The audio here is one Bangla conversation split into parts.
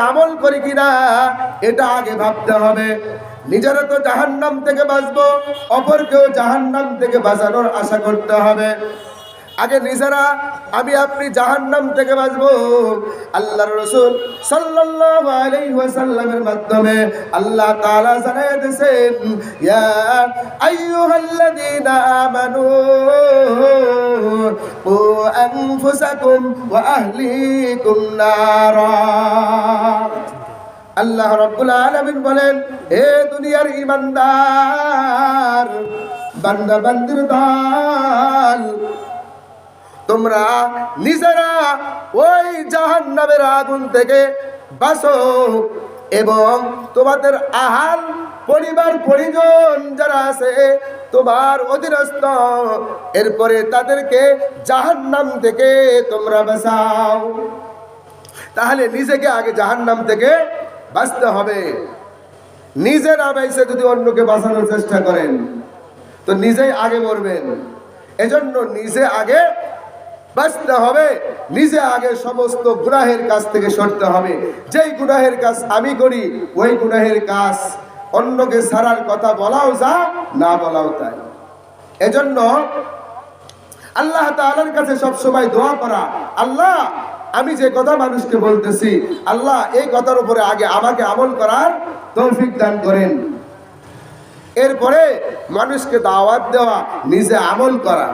আমল করি কিনা এটা আগে ভাবতে হবে। নিজেরা তো জাহান্নাম থেকে বাঁচবো, অপরকেও জাহান্নাম থেকে বাঁচানোর আশা করতে হবে। আগে নিজেরা আমি আপনি জাহান্নাম থেকে বাঁচবো। আল্লাহর রাসূল সাল্লাল্লাহু আলাইহি ওয়াসাল্লামের মাধ্যমে আল্লাহ তাআলা জানায় দিয়েছেন, ইয়া আইয়ুহাল্লাযীনা আমানু কু আনফুসাকুম ওয়া আহলিকুম নারা। আল্লাহ রাব্বুল আলামিন বলেন, হে দুনিয়ার ঈমানদার বান্দা বান্দির দল, তোমরা নিজেরা ওই জাহান্নামের আগুন থেকে বাঁচো এবং তোমাদের আহাল পরিবার পরিজন যারা আছে তোমার অধীনস্থ, এরপরে তাদেরকে জাহান্নাম থেকে তোমরা বাঁচাও। তাহলে নিজেকে আগে জাহান্নাম থেকে বাঁচতে হবে। নিজে না বেঁচে যদি অন্যকে বাঁচানোর চেষ্টা করেন তো নিজেই আগে মরবেন। এজন্য নিজে আগে বাঁচতে হবে, নিজে আগে সমস্ত গুনাহের কাজ থেকে সরতে হবে। যেই গুনাহের কাজ আমি করি ওই গুনাহের কাজ অন্যকে ছাড়ার কথা বলাও যা, না বলাও তাই। এজন্য আল্লাহ তাআলার কাছে সব সময় দোয়া করা, আল্লাহ আমি যে কথা মানুষকে বলতেছি, আল্লাহ এই কথার উপরে আগে আমাকে আমল করার তৌফিক দান করেন। এরপরে মানুষকে দাওয়াত দেওয়া, নিজে আমল করা।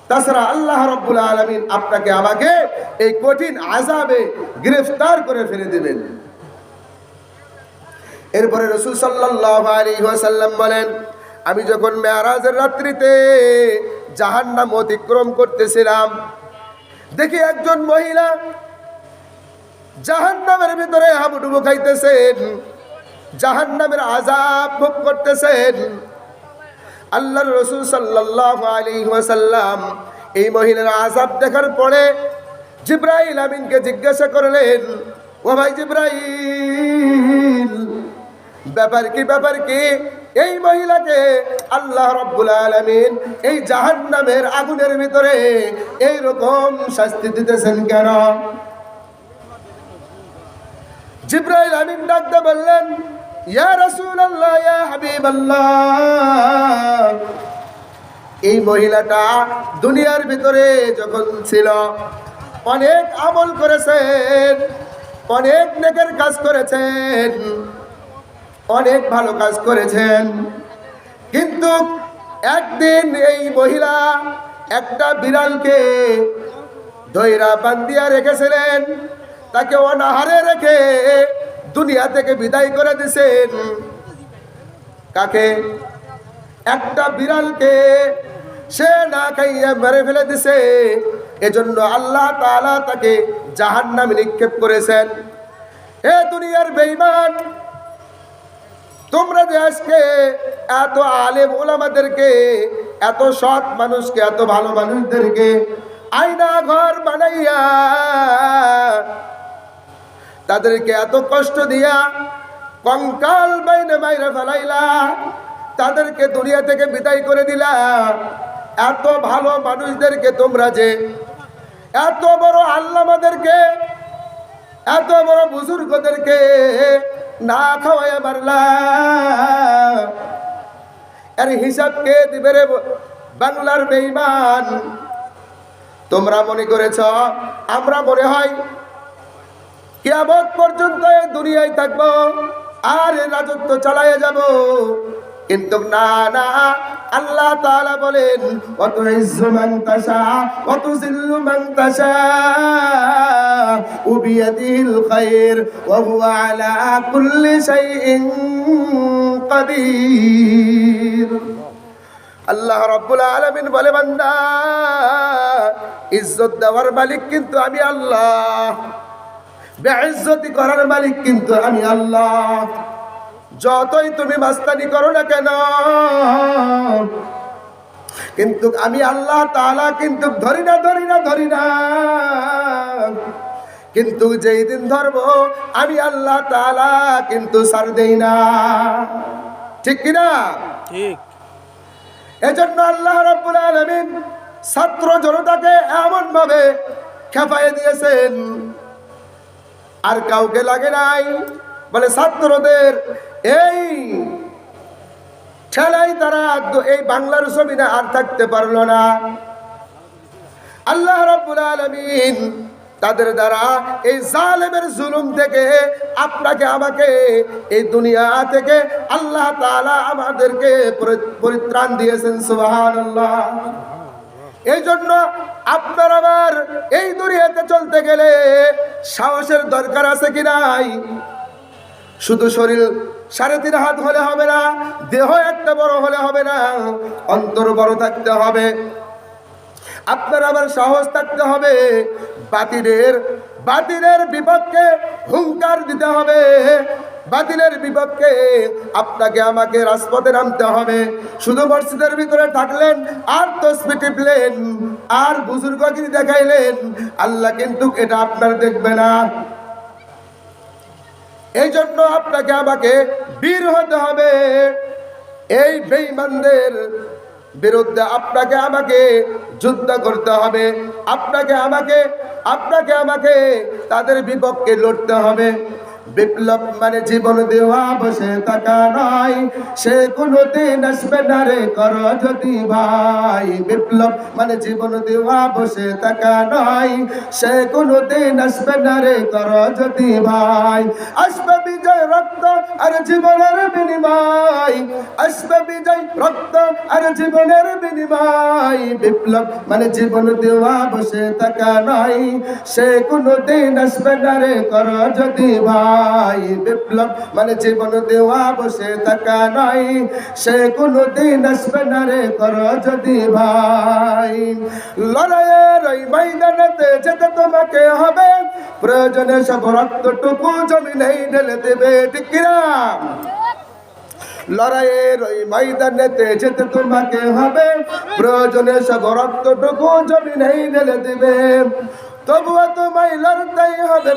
তাছাড়া আল্লাহ রাব্বুল আলামিন আপনাকে আমাকে এই কঠিন আযাবে গ্রেফতার করে ফেলে দিবেন। এরপরে রাসূল সাল্লাল্লাহু আলাইহি ওয়াসাল্লাম বলেন, আমি যখন মেরাজের রাত্রিতে জাহান্নাম অতিক্রম করতেছিলাম, দেখি একজন মহিলা জাহান্নামের ভিতরে হাবুডুবু খাইতেছেন, জাহান্নামের আযাব ভোগ করতেছেন। আল্লাহর রাসূল সাল্লাল্লাহু আলাইহি ওয়াসাল্লাম এই মহিলার আযাব দেখার পরে জিবরাইল আমিনকে জিজ্ঞাসা করলেন, ও ভাই জিবরাইল, ব্যাপার কি এই মহিলাকে আল্লাহ রাব্বুল আলামিন এই জাহান্নামের আগুনের ভিতরে এই রকম শাস্তি দিতেছেন কেন? জিবরাইল আমিন ডাকতে বললেন, ইয়া রাসূলুল্লাহ, ইয়া হাবিবাল্লাহ, এই মহিলাটা দুনিয়ার ভিতরে যখন ছিল অনেক আমল করেছেন, অনেক নেকের কাজ করেছেন, অনেক ভালো কাজ করেছেন, কিন্তু একদিন এই মহিলা একটা বিড়ালকে ধইরা বান্ধিয়া রেখেছিলেন, তাকে অনাহারে রেখে দুনিয়া থেকে বিদায় করে দিয়েছেন। কাকে? একটা বিড়ালকে সে না খাইয়া মেরে ফেলে দিছে। এজন্য আল্লাহ তাআলা তাকে জাহান্নামে নিক্ষেপ করেছেন। হে দুনিয়ার বেঈমান, তোমরা যে আজকে এত আলেম ওলামাদেরকে, এত সৎ মানুষকে, এত ভালো মানুষদেরকে আয়না ঘর বানাইয়া তাদেরকে এত কষ্ট দিয়া কঙ্কাল বাইনে মাইরা ফেলাইলা, তাদেরকে দুনিয়া থেকে বিদায় করে দিলা, এত ভালো মানুষদেরকে তোমরা যে এত বড় আল্লামাদেরকে, এত বড় বুজুর্গদেরকে না খাওয়াইয়া মারলা, এর হিসাব কে দিবে রে বাংলার বেঈমান? তোমরা মনে করেছ আমরা মনে হয় কিয়ামত পর্যন্ত এই দুনিয়ায় থাকবো আর রাজত্ব চালাইয়া যাব, কিন্তু না না, আল্লাহ তাআলা বলেন, ওয়া তুইজ্জু মান তাশা ওয়া তুযিল্লু মান তাশা ওয়া বিয়াদিহিল খায়র ওয়া হুয়া আলা কুল্লি শাইইন কাদির। আল্লাহ রাব্বুল আলামিন বলে, বান্দা, ইজ্জত দেওয়ার মালিক কিন্তু আমি আল্লাহ, বেইজ্জতি করার মালিক কিন্তু আমি আল্লাহ। যতই তুমি মাস্তানি করো না কেন, কিন্তু আমি আল্লাহ তাআলা কিন্তু ধরি না, কিন্তু যেই দিন ধরবো আমি আল্লাহ তাআলা কিন্তু ছাড় দেই না। ঠিক কিনা? ঠিক। এজন্য আল্লাহ রাব্বুল আলামিন ছাত্র জনতাকে এমন ভাবে খেপাইয়ে দিয়েছেন, আর কাউকে লাগে নাই। বলে ছাত্রদের এই ঠেলাই তারা এই বাংলার জমিনে আর থাকতে পারলো না। আল্লাহ রাব্বুল আলামিন তাদের দ্বারা এই জালেমের জুলুম থেকে আপনাকে আমাকে এই দুনিয়া থেকে আল্লাহ তাআলা আমাদেরকে পরিত্রাণ দিয়েছেন। সুবহানাল্লাহ। এই জন্য আপনার আমার এই দুনিয়াতে চলতে গেলে সাহসের দরকার আছে কি নাই? শুধু শরীর 3.5 হাত হলে হবে না, দেহ একটা বড় হলে হবে না, অন্তর বড় থাকতে হবে। আপনার আবার সাহস থাকতে হবে। বাতিলের বিপক্ষে হুঙ্কার দিতে হবে। বাতিলের বিপক্ষে আপনাকে আমাকে রাজপথে নামতে হবে। শুধু মসজিদের ভিতরে থাকলেন আর তাসবিহ টিপলেন আর বুজুর্গগিরি দেখাইলেন, আল্লাহ কিন্তু এটা আপনার দেখবে না। এই জন্য আপনাকে আমাকে বীর হতে হবে। এই বেঈমানদের বিরুদ্ধে আপনাকে আমাকে যুদ্ধ করতে হবে। আপনাকে আমাকে তাদের বিপক্ষে লড়তে হবে। বিপ্লব মানে জীবন দেওয়া, বসে থাকা নয়, সে কোনোদিন আসবে না রে কর যদি ভাই। বিপ্লব মানে জীবন দেওয়া, বসে থাকা নয়, সে কোনোদিন আসবে না রে কর যদি ভাই। আসবে বিজয় রক্ত আর জীবনের বিনিময়, আসবে বিজয় রক্ত আর জীবনের বিনিময়। বিপ্লব মানে জীবন দেওয়া, বসে থাকা নয়, সে কোনোদিন আসবে না রে কর যদি ভাই। বিপ্লব মানে জীবন দেওয়া, বসে থাকা নয়, সে কোনোদিন আসবে না রে কর যদি ভাই। লড়াইয়ের ওই ময়দানেতে যেতে তোমাকে হবে, প্রয়োজনে সব রক্তটুকু জমিনেই ঢেলে দেবে। ঠিক কিনা? লড়াইয়ের ওই ময়দানেতে যেতে তোমাকে হবে, প্রয়োজনে সব রক্তটুকু জমিনেই ঢেলে দেবে। তবুও তোমায় লড়তেই হবে।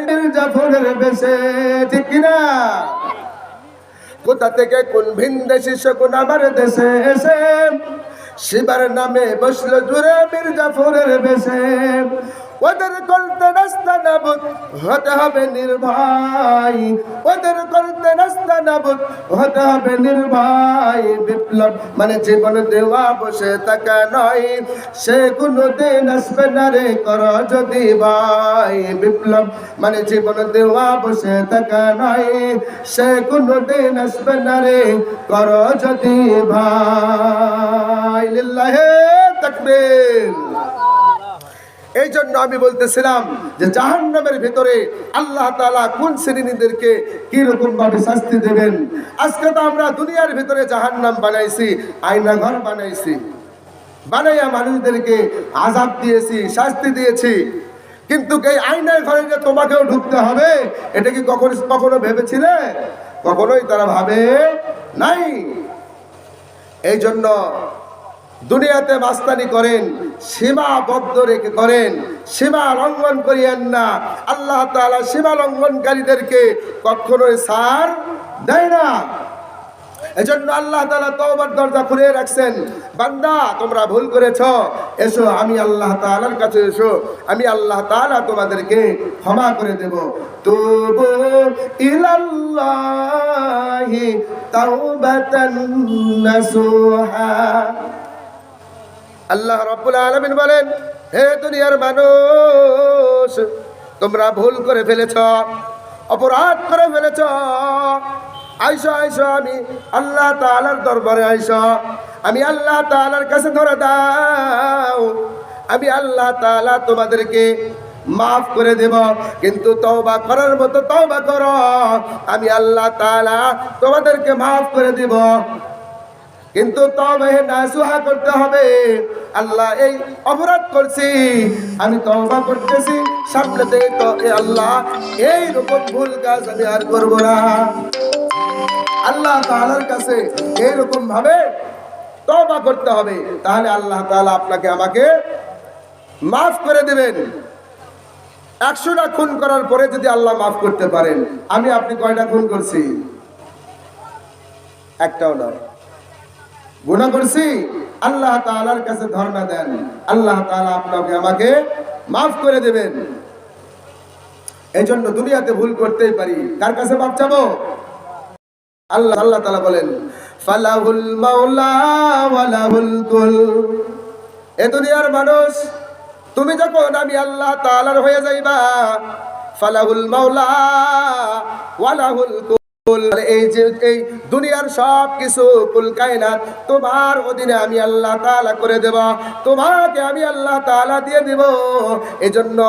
মির্জাফরের বেশে। ঠিক কিনা? কোথা থেকে কোন ভিন দেশি শকুন আমার দেশে এসে শিবার নামে বসলো জুড়ে মির্জাফরের বেশে। ওদের করতে রাস্তা নাবুদ হতে হবে নির্ভয়, ওদের করতে রাস্তা নাবুদ হতে হবে নির্ভয়। বিপ্লব মানে জীবন দেওয়া, বসে থাকা নয়, সে কোনোদিন আসবে না রে কর যদি ভাই। বিপ্লব মানে জীবন দেওয়া, বসে থাকা নয়, সে কোনোদিন আসবে না রে কর যদি ভাই। লিল্লাহে তাকবীর। এই জন্য আমি বলতেছিলাম যে জাহান্নামের ভিতরে আল্লাহ তাআলা কোন শ্রেণীদেরকে কি রকম ভাবে শাস্তি দেবেন। আজকে তো আমরা দুনিয়ার ভিতরে জাহান্নাম বানাইছি, আয়না ঘর বানাইছি, বানাইয়া মানুষদেরকে আযাব দিয়েছি, শাস্তি দিয়েছি। কিন্তু এই আয়নার ঘরে যে তোমাকেও ঢুকতে হবে, এটা কি কখনো ভেবেছিলে? কখনোই তারা ভাবে নাই। এই জন্য দুনিয়াতে মাস্তানি করেন, সীমাবদ্ধ রেখে করেন, সীমা লঙ্ঘন করিয়েন না। আল্লাহ তাআলা সীমা লঙ্ঘনকারীদেরকে কখনোই ছাড় দেয় না। এজন্য আল্লাহ তাআলা তওবার দরজা খুলে রাখছেন। বান্দা তোমরা ভুল করেছো, এসো আমি আল্লাহ তাআলার কাছে এসো, আমি আল্লাহ তাআলা তোমাদেরকে ক্ষমা করে দেব। তুবু ইলাল্লাহি তাওবাতান নাসুহা। আল্লাহ রাব্বুল আলামিন বলেন, হে দুনিয়ার মানুষ, তোমরা ভুল করে ফেলেছ, অপরাধ করে ফেলেছ। আইসো আইসো আমি আল্লাহ তাআলার দরবারে আইসো, আমি আল্লাহ তাআলার কাছে ধরে দাও, আমি আল্লাহ তাআলা তোমাদেরকে মাফ করে দেব। কিন্তু তওবা করার মতো তওবা করো, আমি আল্লাহ তাআলা তোমাদেরকে মাফ করে দেব। কিন্তু তওবা নাসুহা করতে হবে। আল্লাহ এই অপরাধ করছি, আমি তওবা করতেছি, সামনে থেকে তো আল্লাহ এই রকম ভুল কাজ আমি আর করব না। আল্লাহ তাআলার কাছে এইরকম ভাবে তওবা করতে হবে, তাহলে আল্লাহ তাআলা আপনাকে আমাকে মাফ করে দেবেন। 100টা খুন করার পরে যদি আল্লাহ মাফ করতে পারেন, আমি আপনি কয়টা খুন করছি? একটাও নয়। গুনাহ করছি, আল্লাহ তাআলার কাছে ধর্ণা দেন, আল্লাহ তাআলা আপনাকে আমাকে মাফ করে দেবেন। এই জন্য দুনিয়াতে ভুল করতেই পারি, কার কাছে মাফ চাবো? আল্লাহ তাআলা বলেন ফালাহুল মাওলা ওয়ালাহুল কুল। এ দুনিয়ার মানুষ, তুমি যখন আমি আল্লাহ তাআলার হয়ে যাইবা, ফালাহুল মাওলা ওয়ালাহুল কুল, এই যে এই দুনিয়ার সব কিছু কুল কায়নাত তোমার অধীনে আমি আল্লাহ তাআলা করে দেব, তোমাকে আমি আল্লাহ তাআলা দিয়ে দেব। এজন্য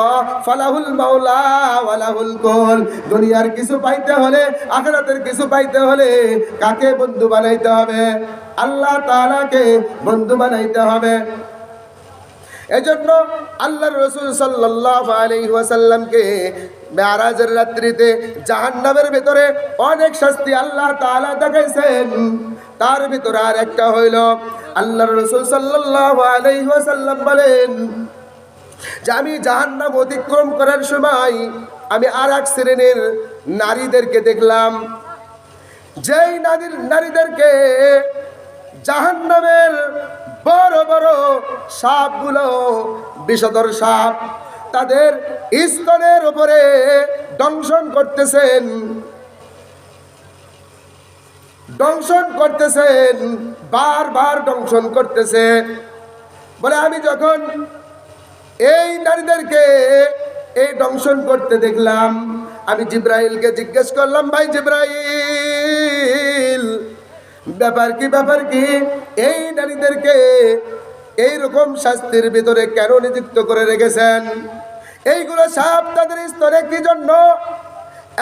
ফালাহুল মাওলা ওয়ালাহুল কুল। দুনিয়ার কিছু পাইতে হলে, আখিরাতের কিছু পাইতে হলে কাকে বন্ধু বানাইতে হবে? আল্লাহ তাআলাকে বন্ধু বানাইতে হবে। এজন্য আল্লাহর রাসূল সাল্লাল্লাহু আলাইহি ওয়াসাল্লামকে মেরাজের রাত্রিতে জাহান্নামের ভিতরে অনেক শাস্তি আল্লাহ তাআলা দেখাইছেন। তার ভিতরে আর একটা হইল, আল্লাহর রাসূল সাল্লাল্লাহু আলাইহি ওয়াসাল্লাম বলেন যে আমি জাহান্নাম অতিক্রম করার সময় আমি আর এক শ্রেণীর নারীদেরকে দেখলাম, যেই নারীদেরকে জাহান্নামের বড় বড় সাপগুলো, বিষধর সাপ, তাদের স্তনের উপরে দংশন করতেছেন, বারবার দংশন করতেছে। বলে আমি যখন এই নারীদেরকে এই দংশন করতে দেখলাম, আমি জিব্রাইলকে জিজ্ঞেস করলাম, ভাই জিব্রাইল, ব্যাপার কি এই নারীদেরকে এইরকম শাস্তির ভিতরে কেন নিযুক্ত করে রেখেছেন? এইগুলো সাপ তাদের স্তরে কি জন্য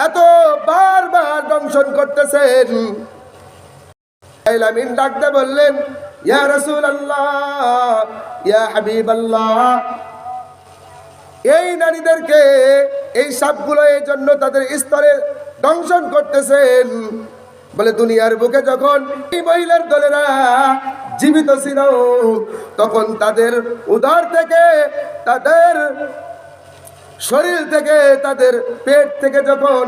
এত বারবার দংশন করতেছেন? আমিন ডাকতে বললেন, ইয়া রাসূলুল্লাহ, ইয়া হাবিবাল্লাহ, এই নারীদেরকে এই সাপগুলো এই জন্য তাদের স্তরে দংশন করতেছেন। বলে দুনিয়ার বুকে যখন এই মহিলার দলেরা জীবিত ছিল, তখন তাদের উদর থেকে, তাদের শরীর থেকে, তাদের পেট থেকে যখন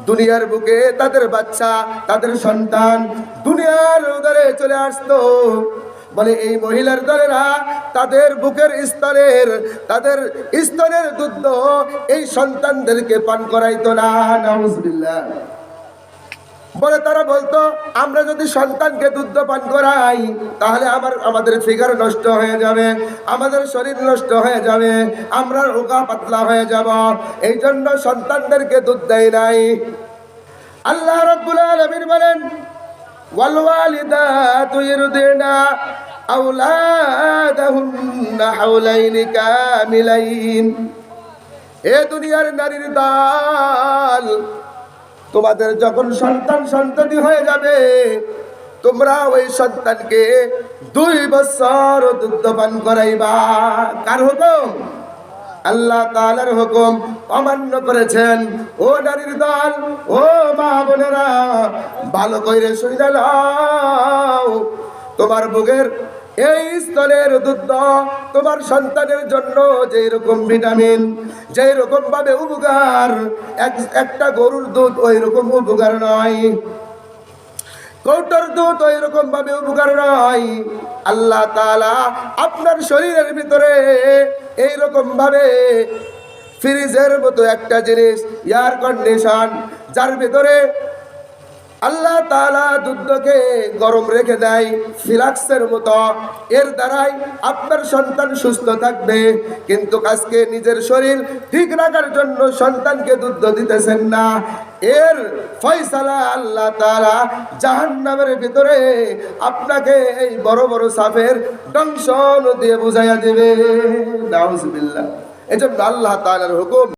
দুনিয়ার বুকে তাদের বাচ্চা, তাদের সন্তান দুনিয়ার উদরে চলে আসতো, বলে এই মহিলার দলেরা তাদের বুকের স্তরের, তাদের স্তনের দুধ এই সন্তানদেরকে পান করাইতো না। নাউজুবিল্লাহ। বলে তারা বলতো, আমরা যদি সন্তানকে দুধ পান করাই তাহলে আমাদের ফিগার নষ্ট হয়ে যাবে, আমাদের শরীর নষ্ট হয়ে যাবে, আমরা রোগা পাতলা হয়ে যাব, এই জন্য সন্তানদেরকে দুধ দেয় নাই। আল্লাহ রাব্বুল আলামিন বলেন, ওয়াল ওয়ালিদাতু ইরদিনা আওলাদাহুন্না হাওলাইনি কামিলাইন। এ দুনিয়ার নারীর দল, তোমাদের যখন সন্তানই হয়ে যাবে, তোমরা ওই সন্তানকে 2 বছর দুগ্ধ পান করাইবা। কার হুকুম? আল্লাহ তাআলার হুকুম অমান্য করেছেন। ও নারীর দল, ও মা বোনেরা, ভালো কইরে শুনে নাও, তোমার বুকের এই স্তনের দুধ তোমার সন্তানের জন্য যেই রকম ভিটামিন, যেই রকম ভাবে উপকার, একটা গরুর দুধ ওই রকম উপকার নয়, কৌটার দুধ ওই রকম ভাবে উপকার নয়। আল্লাহ তাআলা আপনার শরীরের ভিতরে এই রকম ভাবে ফ্রিজের মতো একটা জিনিস, এয়ার কন্ডিশন, যার ভিতরে আল্লাহ তাআলা দুধকে গরম রেখে দেয় ফ্লাক্সের মতো, এর দ্বারাই আপনার সন্তান সুস্থ থাকবে। কিন্তু আজকে নিজের শরীর ঠিক রাখার জন্য সন্তানকে দুধ দিতেছেন না, এর ফয়সালা আল্লাহ তাআলা জাহান্নামের ভিতরে আপনাকে এই বড় বড় সাপের দংশন দিয়ে বুঝাইয়া দেবে। নাউজুবিল্লাহ। এজন্য আল্লাহ তাআলার হুকুম